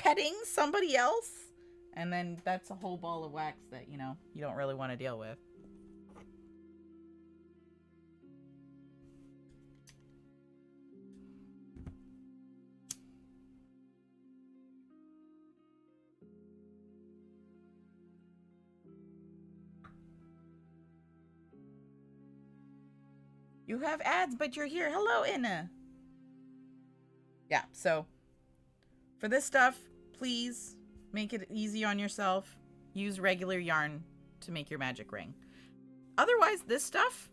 petting somebody else. And then that's a whole ball of wax that, you know, you don't really want to deal with. You have ads, but you're here. Hello, Inna. Yeah, so for this stuff, please make it easy on yourself. Use regular yarn to make your magic ring. Otherwise, this stuff,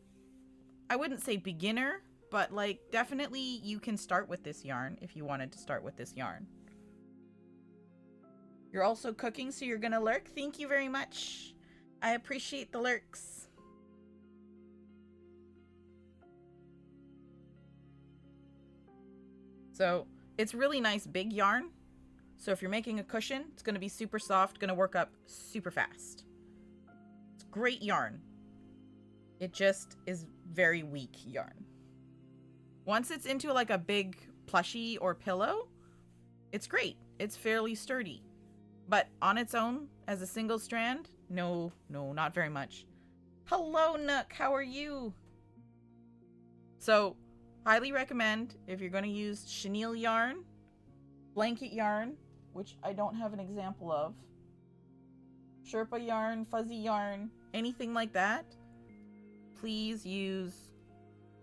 I wouldn't say beginner, but like definitely you can start with this yarn if you wanted to start with this yarn. You're also cooking, so you're gonna lurk. Thank you very much. I appreciate the lurks. So it's really nice big yarn. So if you're making a cushion, it's going to be super soft, going to work up super fast. It's great yarn. It just is very weak yarn. Once it's into like a big plushie or pillow, it's great. It's fairly sturdy. But on its own, as a single strand, no, not very much. Hello, Nook. How are you? So highly recommend if you're going to use chenille yarn, blanket yarn, which I don't have an example of, Sherpa yarn, fuzzy yarn, anything like that, please use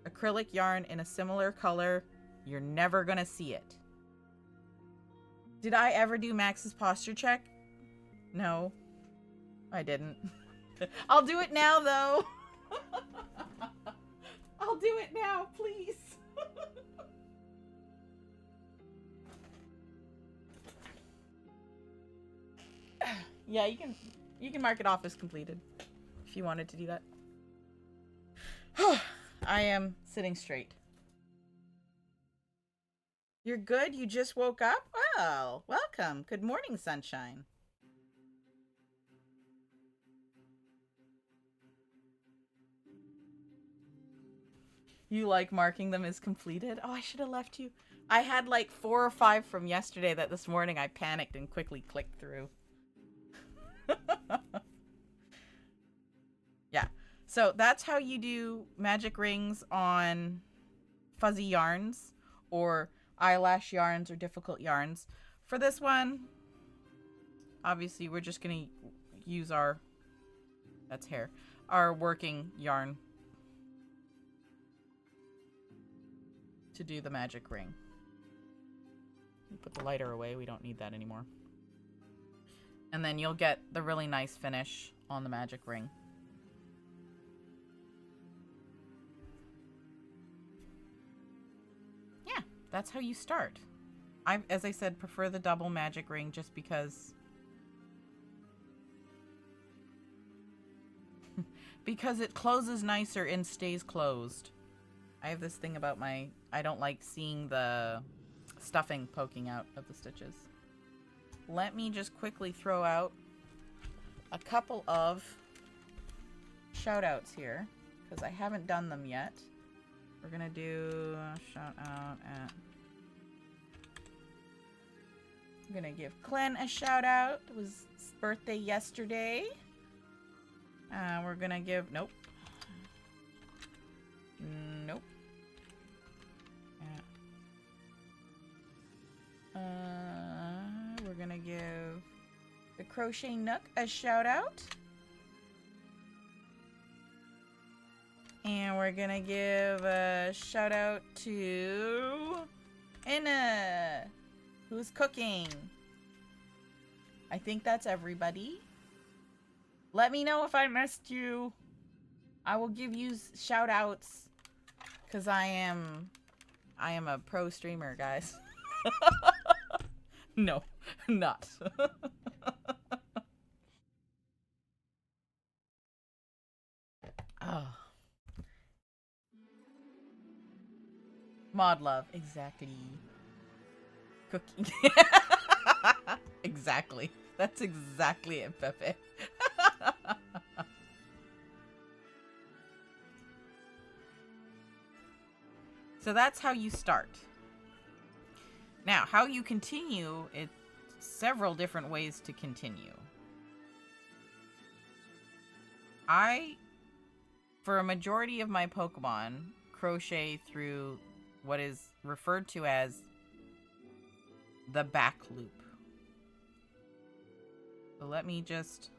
acrylic yarn in a similar color. You're never going to see it. Did I ever do Max's posture check? No, I didn't. I'll do it now, though. I'll do it now, please. Yeah, you can mark it off as completed if you wanted to do that. I am sitting straight. You're good? You just woke up? Well, welcome. Good morning, sunshine. You like marking them as completed? Oh, I should have left you. I had like 4 or 5 from yesterday that this morning I panicked and quickly clicked through. Yeah. So that's how you do magic rings on fuzzy yarns or eyelash yarns or difficult yarns. For this one, obviously we're just going to use our, that's hair, our working yarn to do the magic ring. Put the lighter away. We don't need that anymore. And then you'll get the really nice finish on the magic ring. Yeah, that's how you start. I, as I said, prefer the double magic ring just because because it closes nicer and stays closed. I have this thing about my, I don't like seeing the stuffing poking out of the stitches. Let me just quickly throw out a couple of shout outs here because I haven't done them yet. We're gonna do a shout out at, I'm gonna give Glenn a shout out. It was his birthday yesterday. We're gonna give, nope. Nope. We're gonna give the Crochet Nook a shout out. And we're gonna give a shout out to Anna, who's cooking. I think that's everybody. Let me know if I missed you. I will give you shout outs because I am a pro streamer, guys. No, not. Oh. Mod love, exactly. Cooking. Exactly. That's exactly it, Pepe. So that's how you start. Now, how you continue, it several different ways to continue. For a majority of my Pokemon, crochet through what is referred to as the back loop. So let me just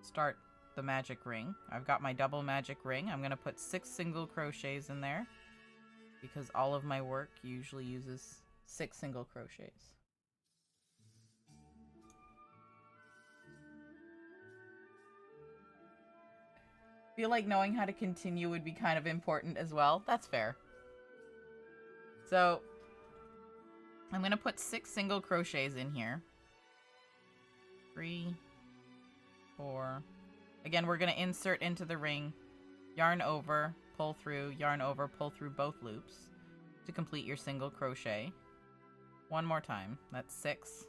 start the magic ring. I've got my double magic ring. I'm going to put 6 single crochets in there because all of my work usually uses 6 single crochets. Feel like knowing how to continue would be kind of important as well. That's fair. So I'm going to put 6 single crochets in here. 3, 4. Again, we're going to insert into the ring, yarn over, pull through, yarn over, pull through both loops to complete your single crochet. One more time. That's 6.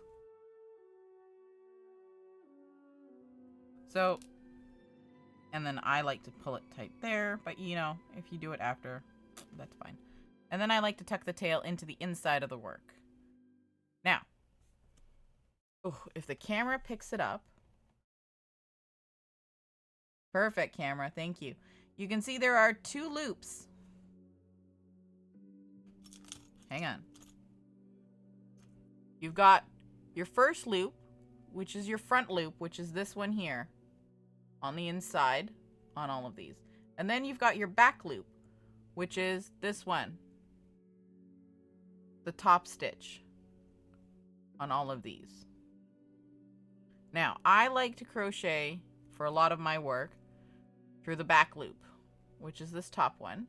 So, and then I like to pull it tight there, but you know, if you do it after, that's fine. And then I like to tuck the tail into the inside of the work. Now, if the camera picks it up, perfect camera, thank you. You can see there are 2 loops. Hang on. You've got your first loop, which is your front loop, which is this one here on the inside on all of these. And then you've got your back loop, which is this one, the top stitch on all of these. Now, I like to crochet for a lot of my work through the back loop, which is this top one,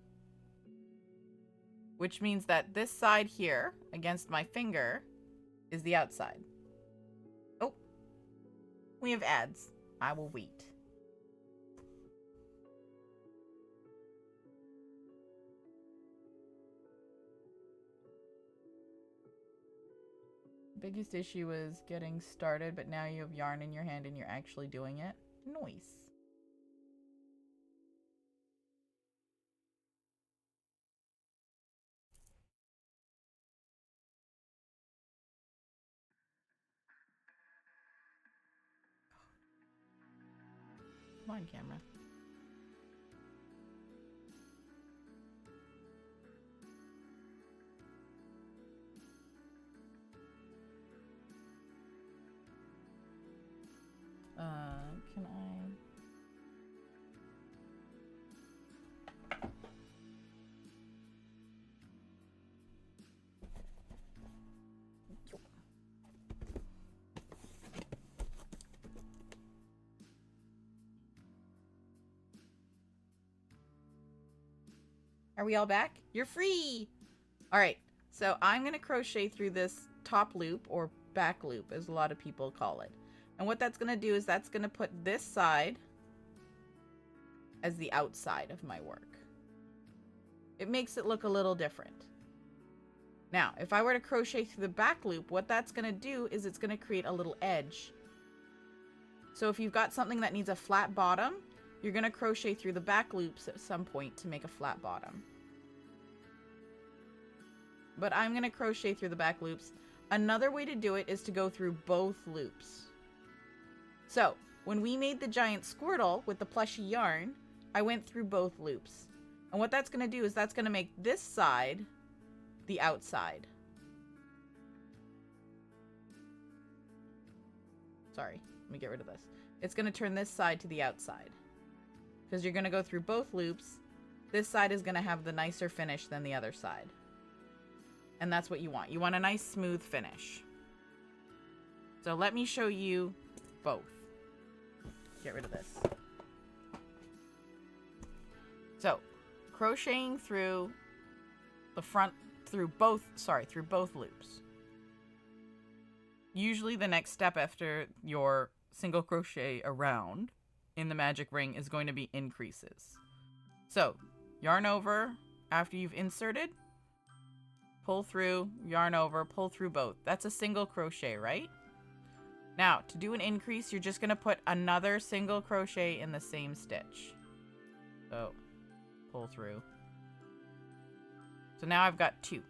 which means that this side here against my finger is the outside. Oh, we have ads. I will wait. Biggest issue is getting started, but now you have yarn in your hand and you're actually doing it. Nice. Come on, camera. Can I? Are we all back? You're free! Alright, so I'm going to crochet through this top loop, or back loop, as a lot of people call it. And what that's going to do is that's going to put this side as the outside of my work. It makes it look a little different. Now, if I were to crochet through the back loop, what that's going to do is it's going to create a little edge. So if you've got something that needs a flat bottom, you're going to crochet through the back loops at some point to make a flat bottom. But I'm going to crochet through the back loops. Another way to do it is to go through both loops. So, when we made the giant Squirtle with the plushy yarn, I went through both loops. And what that's going to do is that's going to make this side the outside. Sorry, let me get rid of this. It's going to turn this side to the outside. Because you're going to go through both loops. This side is going to have the nicer finish than the other side. And that's what you want. You want a nice smooth finish. So let me show you both. Get rid of this. So, crocheting through the front, through both loops. Usually the next step after your single crochet around in the magic ring is going to be increases. So, yarn over after you've inserted, pull through, yarn over, pull through both. That's a single crochet, right? Now, to do an increase, you're just going to put another single crochet in the same stitch. So, pull through. So now I've got 2.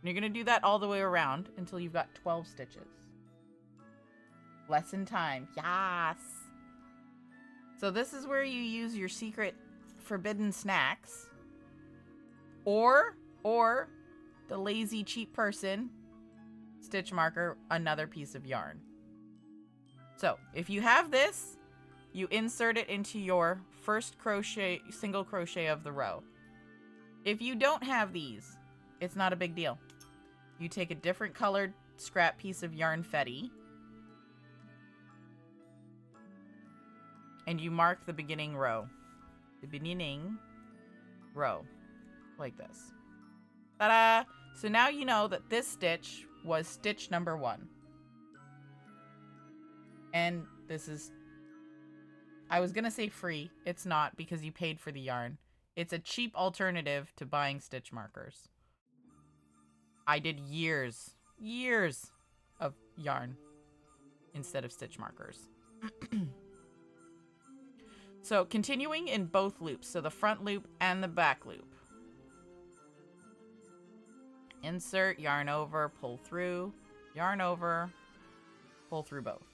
You're going to do that all the way around until you've got 12 stitches. Lesson time. Yes. So this is where you use your secret forbidden snacks. Or the lazy cheap person stitch marker, another piece of yarn. So if you have this, you insert it into your first crochet, single crochet of the row. If you don't have these, it's not a big deal. You take a different colored scrap piece of yarn fetty and you mark the beginning row. The beginning row. Like this. Ta-da! So now you know that this stitch was stitch number 1. And this is, I was gonna say free. It's not, because you paid for the yarn. It's a cheap alternative to buying stitch markers. I did years of yarn instead of stitch markers. So continuing in both loops, so the front loop and the back loop. Insert, yarn over, pull through, yarn over, pull through both.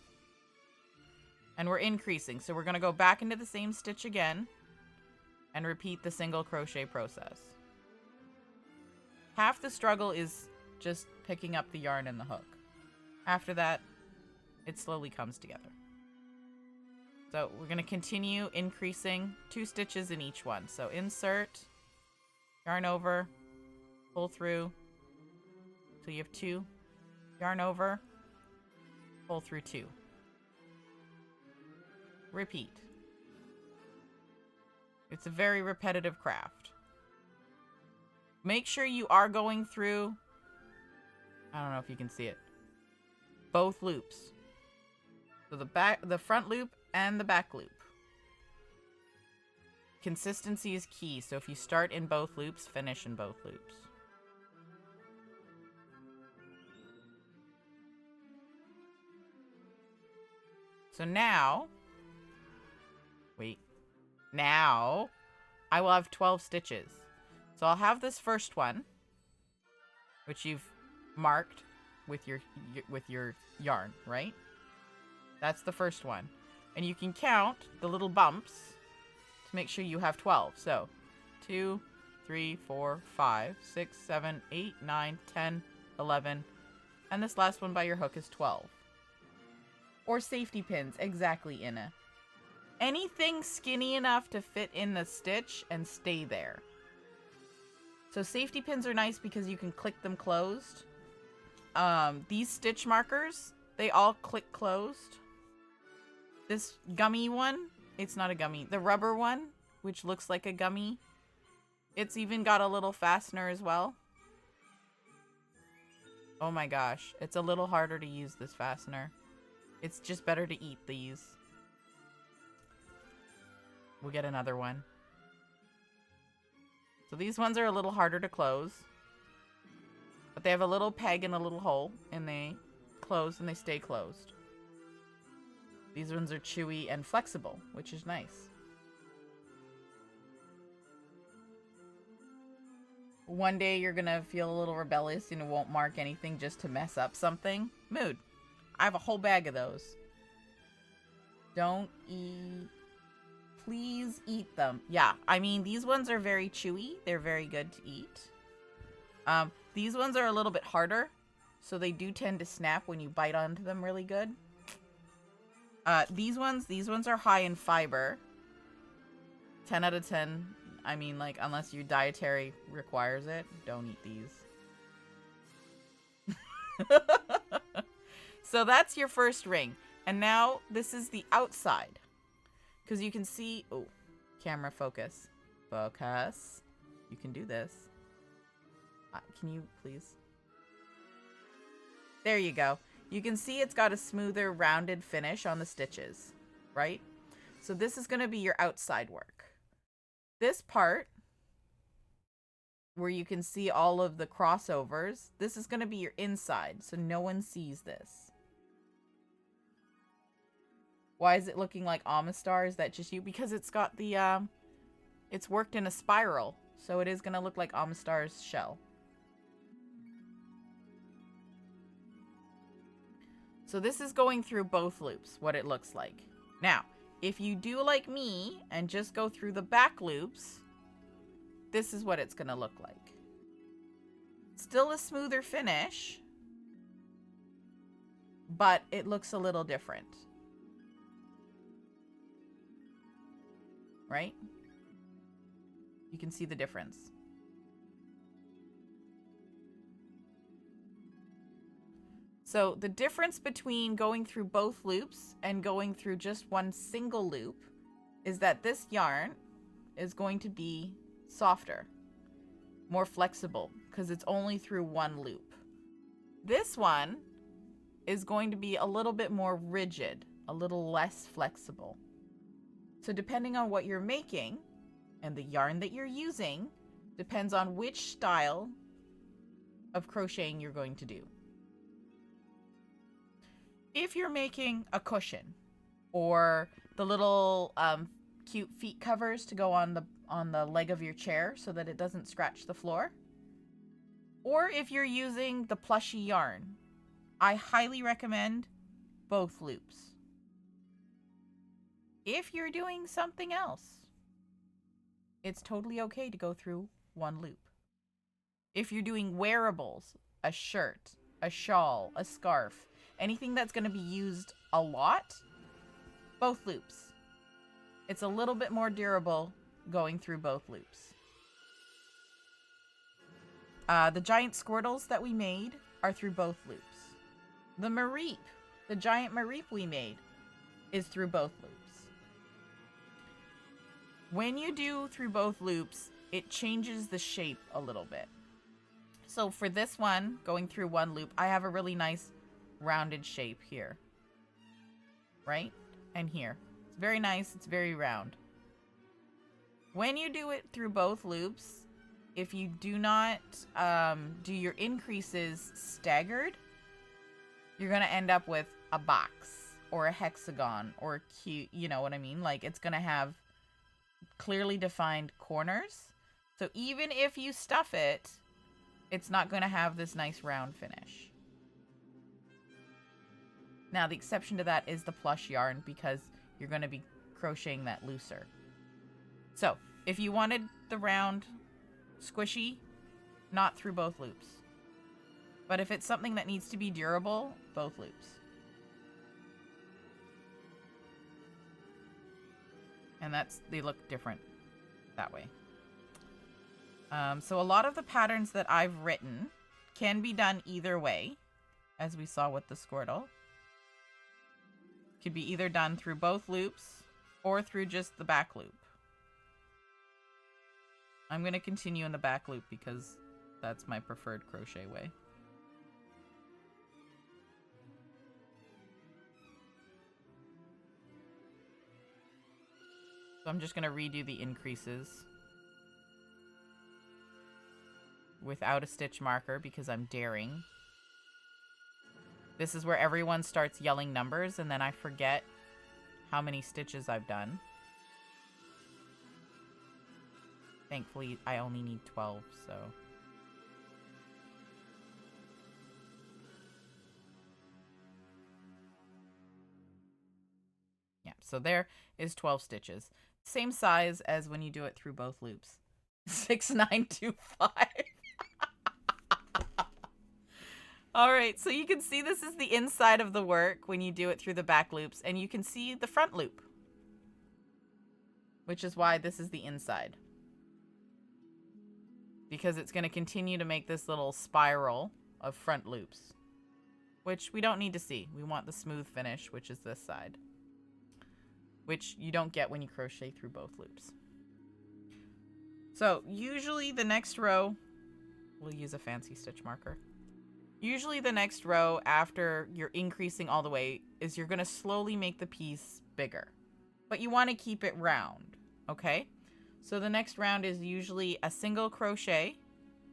And we're increasing, so we're going to go back into the same stitch again and repeat the single crochet process. Half the struggle is just picking up the yarn and the hook. After that, it slowly comes together. So we're going to continue increasing 2 stitches in each one. So insert, yarn over, pull through, so you have 2, yarn over, pull through 2. Repeat. It's a very repetitive craft. Make sure you are going through, I don't know if you can see it, both loops. So the front loop and the back loop. Consistency is key, so if you start in both loops, finish in both loops. So now, now I will have 12 stitches. So I'll have this first one, which you've marked with your yarn, right? That's the first one. And you can count the little bumps to make sure you have 12. So 2, 3, 4, 5, 6, 7, 8, 9, 10, 11. And this last one by your hook is 12. Or safety pins, exactly, Inna. Anything skinny enough to fit in the stitch and stay there. So safety pins are nice because you can click them closed. These stitch markers, they all click closed. This gummy one, it's not a gummy. The rubber one, which looks like a gummy, it's even got a little fastener as well. Oh my gosh, it's a little harder to use this fastener. It's just better to eat these. We'll get another one. So these ones are a little harder to close. But they have a little peg and a little hole. And they close and they stay closed. These ones are chewy and flexible, which is nice. One day you're gonna feel a little rebellious and won't mark anything just to mess up something. Mood. I have a whole bag of those. Don't eat. Please eat them. Yeah, I mean, these ones are very chewy. They're very good to eat. These ones are a little bit harder, so they do tend to snap when you bite onto them really good. These ones are high in fiber. 10 out of 10. I mean, like, unless your dietary requires it, don't eat these. So that's your first ring. And now this is the outside. Because you can see... Oh, camera focus. Focus. You can do this. Can you please? There you go. You can see it's got a smoother, rounded finish on the stitches. Right? So this is going to be your outside work. This part, where you can see all of the crossovers, this is going to be your inside. So no one sees this. Why is it looking like Amistar? Is that just you? Because it's got the, it's worked in a spiral. So it is going to look like Amistar's shell. So this is going through both loops, what it looks like. Now, if you do like me and just go through the back loops, this is what it's going to look like. Still a smoother finish, but it looks a little different. Right? You can see the difference. So the difference between going through both loops and going through just one single loop is that this yarn is going to be softer, more flexible, because it's only through one loop. This one is going to be a little bit more rigid, a little less flexible. So depending on what you're making and the yarn that you're using, depends on which style of crocheting you're going to do. If you're making a cushion or the little cute feet covers to go on the leg of your chair so that it doesn't scratch the floor, or if you're using the plushy yarn, I highly recommend both loops. If you're doing something else, it's totally okay to go through one loop. If you're doing wearables, a shirt, a shawl, a scarf, anything that's going to be used a lot, both loops. It's a little bit more durable going through both loops. The giant squirtles that we made are through both loops. The Mareep, the giant Mareep we made, is through both loops. When you do through both loops, it changes the shape a little bit. So for this one, going through one loop, I have a really nice rounded shape here. Right? And here. It's very nice. It's very round. When you do it through both loops, if you do not do your increases staggered, you're going to end up with a box or a hexagon or a cute, you know what I mean? Like, it's going to have clearly defined corners. So even if you stuff it, it's not going to have this nice round finish. Now, the exception to that is the plush yarn, because you're going to be crocheting that looser. So if you wanted the round squishy, not through both loops. But if it's something that needs to be durable, both loops. And they look different that way. So a lot of the patterns that I've written can be done either way, as we saw with the Squirtle. Could be either done through both loops or through just the back loop. I'm going to continue in the back loop because that's my preferred crochet way. So I'm just going to redo the increases without a stitch marker because I'm daring. This is where everyone starts yelling numbers and then I forget how many stitches I've done. Thankfully, I only need 12, so... yeah, so there is 12 stitches. Same size as when you do it through both loops. 6925. All right, so you can see this is the inside of the work when you do it through the back loops, and you can see the front loop, which is why this is the inside. Because it's going to continue to make this little spiral of front loops, which we don't need to see. We want the smooth finish, which is this side, which you don't get when you crochet through both loops. So usually the next row, we'll use a fancy stitch marker. Usually the next row after you're increasing all the way is you're going to slowly make the piece bigger, but you want to keep it round. Okay. So the next round is usually a single crochet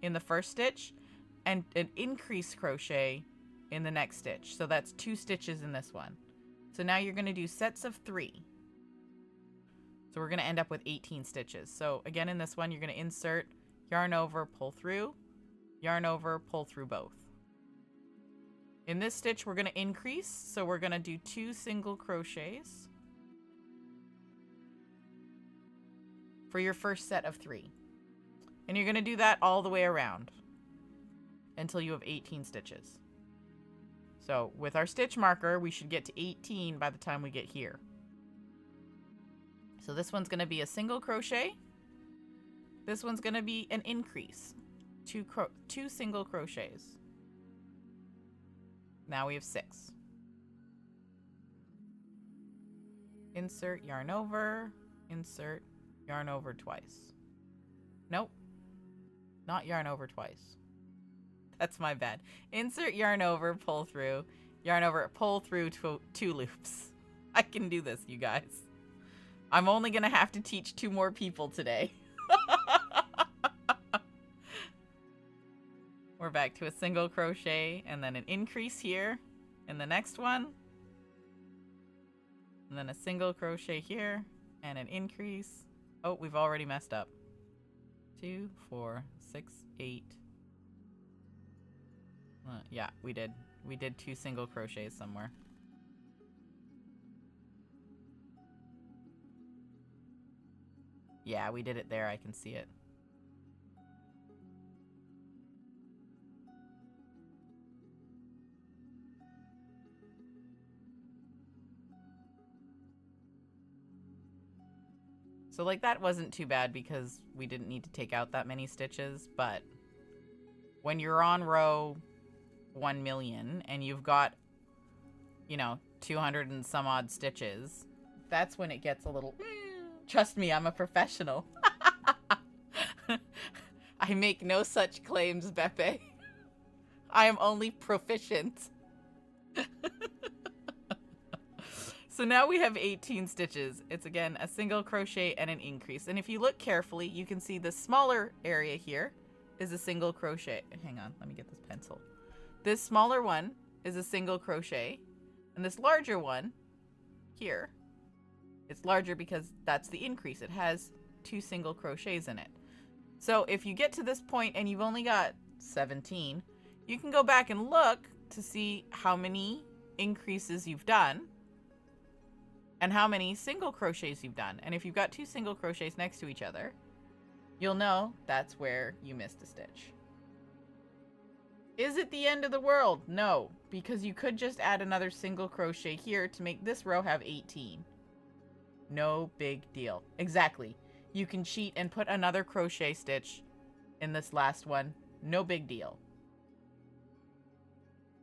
in the first stitch and an increase crochet in the next stitch. So that's 2 stitches in this one. So now you're going to do sets of 3. So we're going to end up with 18 stitches. So again, in this one, you're going to insert, yarn over, pull through, yarn over, pull through both. In this stitch, we're going to increase. So we're going to do 2 single crochets for your first set of 3. And you're going to do that all the way around until you have 18 stitches. So with our stitch marker, we should get to 18 by the time we get here. So this one's going to be a single crochet. This one's going to be an increase. 2 single crochets. Now we have 6. Insert yarn over, insert yarn over twice. Nope. Not yarn over twice. That's my bad. Insert yarn over, pull through, yarn over, pull through 2 loops. I can do this, you guys. I'm only going to have to teach 2 more people today. We're back to a single crochet and then an increase here in the next one. And then a single crochet here and an increase. Oh, we've already messed up. 2, 4, 6, 8. Yeah, we did. We did 2 single crochets somewhere. Yeah, we did it there. I can see it. So like that wasn't too bad because we didn't need to take out that many stitches, but when you're on row 1,000,000 and you've got, you know, 200 and some odd stitches, that's when it gets a little... Trust me, I'm a professional. I make no such claims, Beppe. I am only proficient. So now we have 18 stitches. It's again a single crochet and an increase. And if you look carefully, you can see the smaller area here is a single crochet. Hang on, let me get this pencil. This smaller one is a single crochet. And this larger one here, it's larger because that's the increase. It has 2 single crochets in it. So if you get to this point and you've only got 17, you can go back and look to see how many increases you've done and how many single crochets you've done. And if you've got 2 single crochets next to each other, you'll know that's where you missed a stitch. Is it the end of the world? No, because you could just add another single crochet here to make this row have 18. No big deal. Exactly. You can cheat and put another crochet stitch in this last one. No big deal.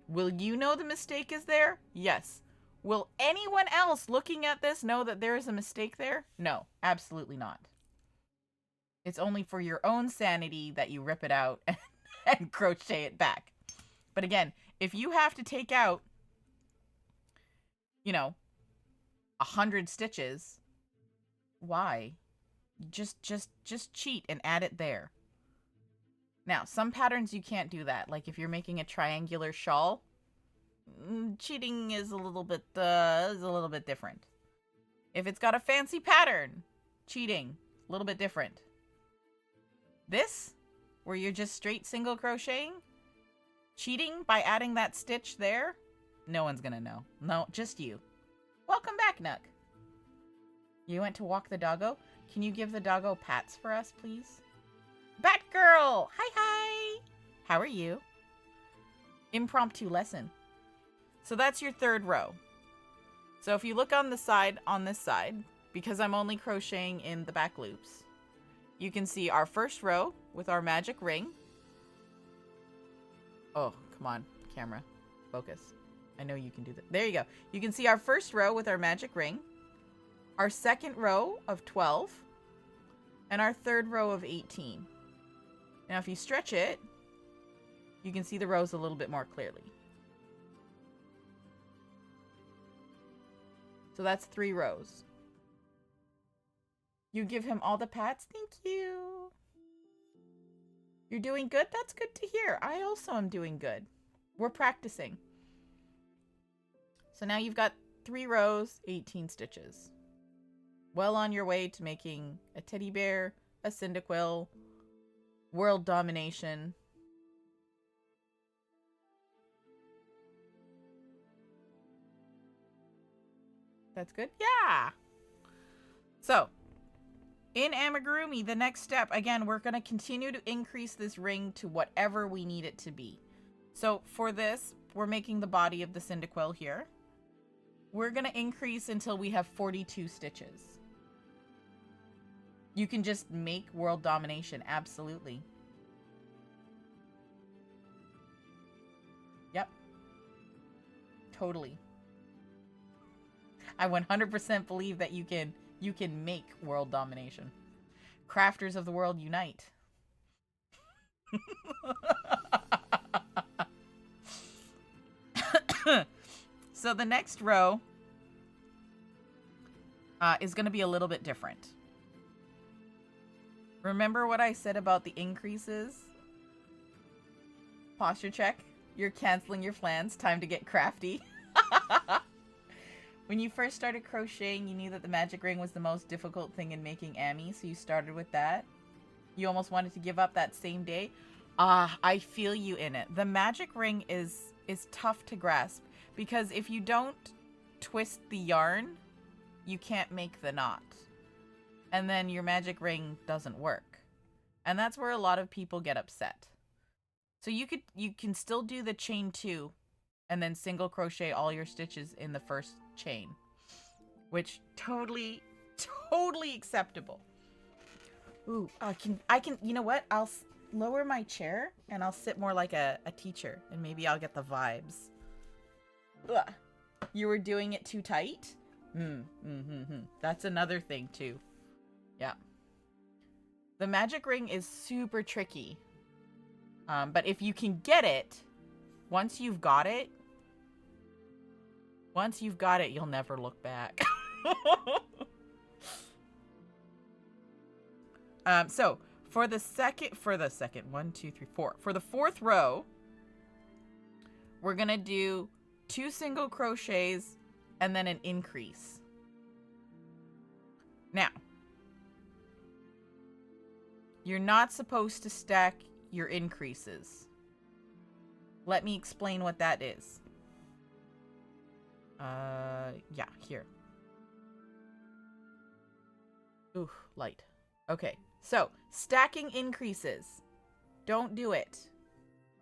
Will you know the mistake is there? Yes. Will anyone else looking at this know that there is a mistake there? No, absolutely not. It's only for your own sanity that you rip it out and crochet it back. But again, if you have to take out, you know, 100 stitches, why? Just cheat and add it there. Now, some patterns you can't do that. Like if you're making a triangular shawl, cheating is a little bit different. If it's got a fancy pattern, cheating, a little bit different. This, where you're just straight single crocheting, cheating by adding that stitch there, no one's gonna know. No, just you. Welcome back, Nook. You went to walk the doggo? Can you give the doggo pats for us, please? Batgirl! Hi! How are you? Impromptu lesson. So that's your 3rd row. So if you look on the side, on this side, because I'm only crocheting in the back loops, you can see our 1st row with our magic ring. Oh, come on, camera. Focus. I know you can do that. There you go. You can see our 1st row with our magic ring, our 2nd row of 12, and our 3rd row of 18. Now if you stretch it, you can see the rows a little bit more clearly. So that's 3 rows. You give him all the pats? Thank you. You're doing good? That's good to hear. I also am doing good. We're practicing. So now you've got 3 rows, 18 stitches. Well on your way to making a teddy bear, a Cyndaquil, world domination. That's good? Yeah. So, in amigurumi, the next step, again, we're going to continue to increase this ring to whatever we need it to be. So, for this, we're making the body of the Cyndaquil here. We're going to increase until we have 42 stitches. You can just make world domination, absolutely. Yep. Totally. I 100% believe that you can make world domination. Crafters of the world unite. So the next row is going to be a little bit different. Remember what I said about the increases? Posture check. You're canceling your plans. Time to get crafty. When you first started crocheting, you knew that the magic ring was the most difficult thing in making Ami, so you started with that. You almost wanted to give up that same day. I feel you in it. The magic ring is tough to grasp because if you don't twist the yarn, you can't make the knot. And then your magic ring doesn't work. And that's where a lot of people get upset. So you can still do the chain 2 and then single crochet all your stitches in the first chain, which totally acceptable. Ooh, I can, you know what? I'll lower my chair and I'll sit more like a teacher and maybe I'll get the vibes. Ugh. You were doing it too tight? That's another thing too. Yeah. The magic ring is super tricky. But if you can get it, once you've got it, you'll never look back. So for the fourth row, we're gonna do 2 single crochets and then an increase. Now, you're not supposed to stack your increases. Let me explain what that is. Yeah, here. Ooh, light. Okay, so stacking increases. Don't do it.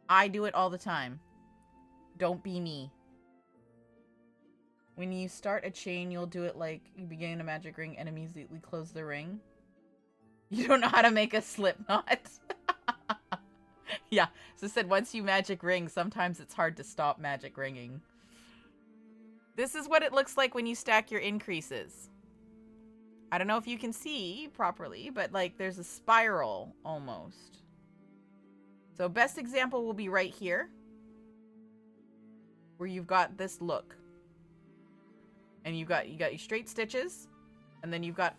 I do it all the time. Don't be me. When you start a chain, you'll do it like you begin a magic ring and immediately close the ring. You don't know how to make a slip knot. Yeah, so I said once you magic ring, sometimes it's hard to stop magic ringing. This is what it looks like when you stack your increases. I don't know if you can see properly, but like there's a spiral almost. So best example will be right here, where you've got this look. And you got your straight stitches, and then you've got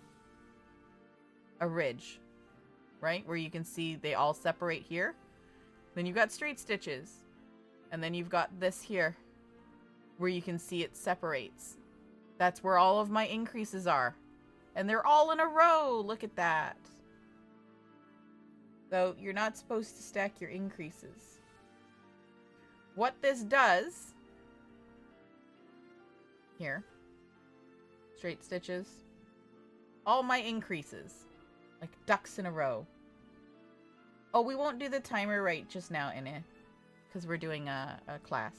a ridge, right? Where you can see they all separate here. Then you've got straight stitches, and then you've got this here, where you can see it separates. That's where all of my increases are. And they're all in a row. Look at that. So you're not supposed to stack your increases. What this does, here, straight stitches, all my increases, like ducks in a row. Oh, we won't do the timer right just now, Inne, because we're doing a class.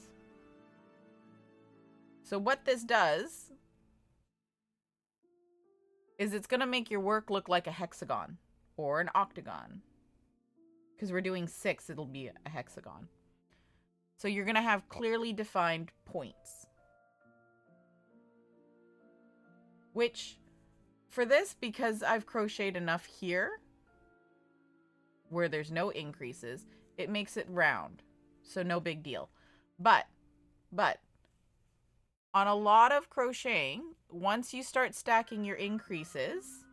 So what this does is it's going to make your work look like a hexagon or an octagon. Because we're doing 6, it'll be a hexagon. So you're going to have clearly defined points. Which, for this, because I've crocheted enough here, where there's no increases, it makes it round. So no big deal. But, on a lot of crocheting, once you start stacking your increases,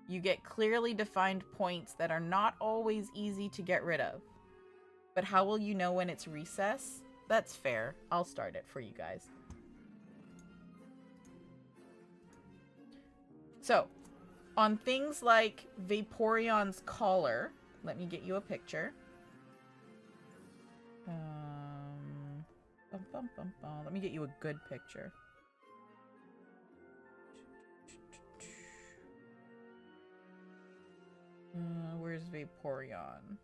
you get clearly defined points that are not always easy to get rid of. But how will you know when it's recess? That's fair. I'll start it for you guys. So, on things like Vaporeon's collar, let me get you a picture. Let me get you a good picture. Vaporeon.